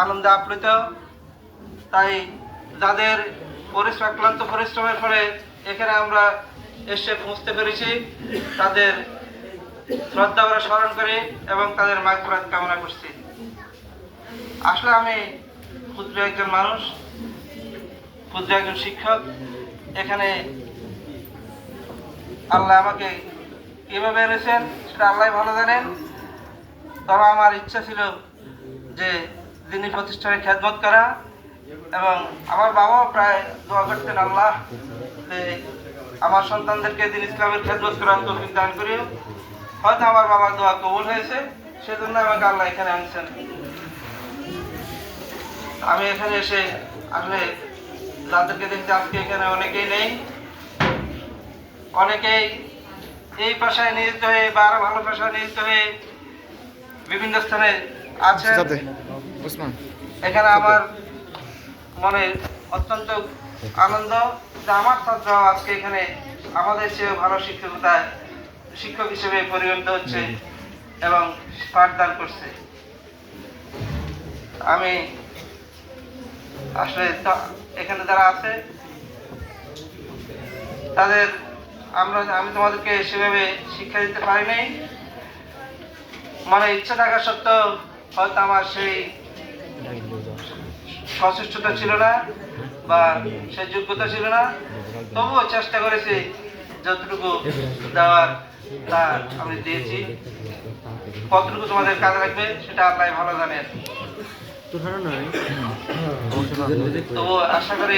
আনন্দে আপ্লুত। তাই যাদের ক্লান্ত পরিশ্রমের ফলে এখানে আমরা এসে পৌঁছতে পেরেছি, তাদের শ্রদ্ধা করে স্মরণ করি এবং তাদের মাগফিরাত কামনা করছি। আসলে আমি ক্ষুদ্র একজন মানুষ, ক্ষুদ্র একজন শিক্ষক। এখানে আল্লাহ আমাকে কীভাবে এনেছেন সেটা আল্লাহ ভালো জানেন। তবে আমার ইচ্ছা ছিল যে দিনী প্রতিষ্ঠানে খেদমত করা, এবং আমার বাবাও প্রায় দোয়া করতেন, আল্লাহ যে আমার সন্তানদেরকে দিন ইসলামের খেদমত করার তৌফিক দান করিও। হয়তো আমার বাবার দোয়া কবুল হয়েছে, সেজন্য আমাকে আল্লাহ এখানে আনছেন। আমি এখানে এসে আসলে যাদেরকে দেখতে আজকে এখানে অনেকেই নেই, অনেকেই এই পেশায় নিয়োজিত হয়ে বা আরো ভালো পেশায় নিয়োজিত হয়ে বিভিন্ন স্থানে আছে। এখানে আমার মনে অত্যন্ত আনন্দ যে আমার ছাত্ররাও আজকে এখানে আমাদের চেয়ে ভালো শিক্ষক হিসেবে পরিগণিত হচ্ছে এবং পাঠদান করছে। আমি আসলে এখানে যারা আছে তাদের আমি তোমাদেরকে সেভাবে শিক্ষা দিতে পারি নাই, মানে ইচ্ছা থাকা সত্ত্বেও হয়তো আমার সেই সচেষ্টতা ছিল না বা সেই যোগ্যতা ছিল না। তবুও চেষ্টা করেছি, যতটুকু দেওয়ার তা আমি দিয়েছি। কতটুকু তোমাদের কাজে লাগবে সেটা আল্লাহ ভালো জানেন। তবু আশা করি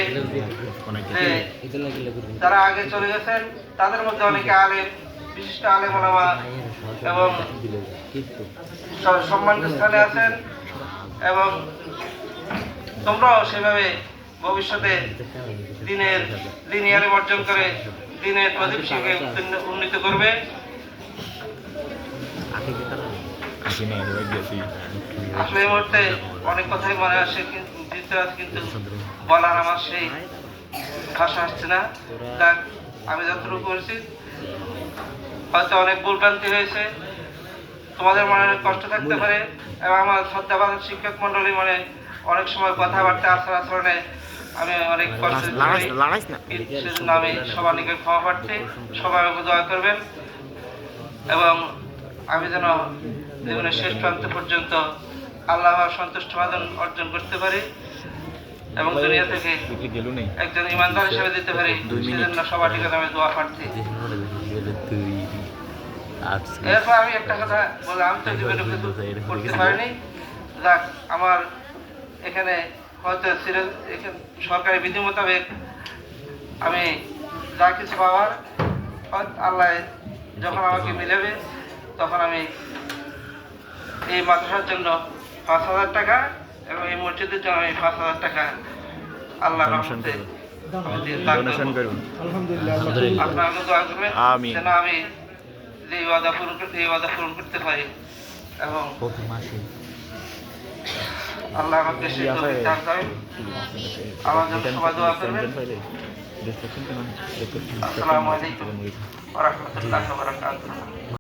যারা আগে চলে গেছেন তাদের মধ্যে অনেকে আলেম, বিশিষ্ট আলেম ওলামা এবং সম্মানিত স্থানে আছেন, এবং তোমরাও সেভাবে ভবিষ্যতে দিন আলেম অর্জন করে দিনের প্রদীপ শিখে উন্নীত করবে। আসলে এই মুহূর্তে অনেক কথাই মনে আসে, কিন্তু বলার আমার সেই ভাষা আসছে না। আমি যতটুকু করেছি, হয়তো অনেক ভুলভ্রান্তি হয়েছে, তোমাদের মনে অনেক কষ্ট থাকতে পারে, এবং আমার শ্রদ্ধাবান শিক্ষক মন্ডলী মনে অনেক সময় কথাবার্তা আচরণে আমি অনেক কষ্ট দিতে পারি। সেজন্য আমি সবার নিকট ক্ষমা প্রার্থী। সবাই আমাকে দোয়া করবেন এবং আমি যেন জীবনের শেষ প্রান্ত পর্যন্ত আল্লাহ সন্তুষ্ট অর্জন করতে পারি এবং দুনিয়া থেকে একজন ইমানদার হিসেবে দিতে পারি, সেজন্য সবার নিকট আমি দোয়া প্রার্থী। এরপর আমি একটা কথা বলে, আমি তো জীবনে করতে পারিনি। যাক, আমার এখানে হয়তো সরকারি বিধি মোতাবেক আমি যা কিছু পাওয়ার আল্লাহ যখন আমাকে মিলাবে, তখন আমি এই মাদ্রাসার জন্য 5,000 টাকা এবং এই মসজিদের জন্য আমি 5,000 টাকা আল্লাহ রহমতে আপনারা দোয়া করবেন যেন আমি এই ওয়াদা পূরণ করতে পারি, এবং আল্লাহ আমাকে সেই তৌফিক দান করেন। আমার জন্য সবাই দোয়া করবেন। আসসালামু আলাইকুম ওয়া রাহমাতুল্লাহি ওয়া বারাকাতুহু।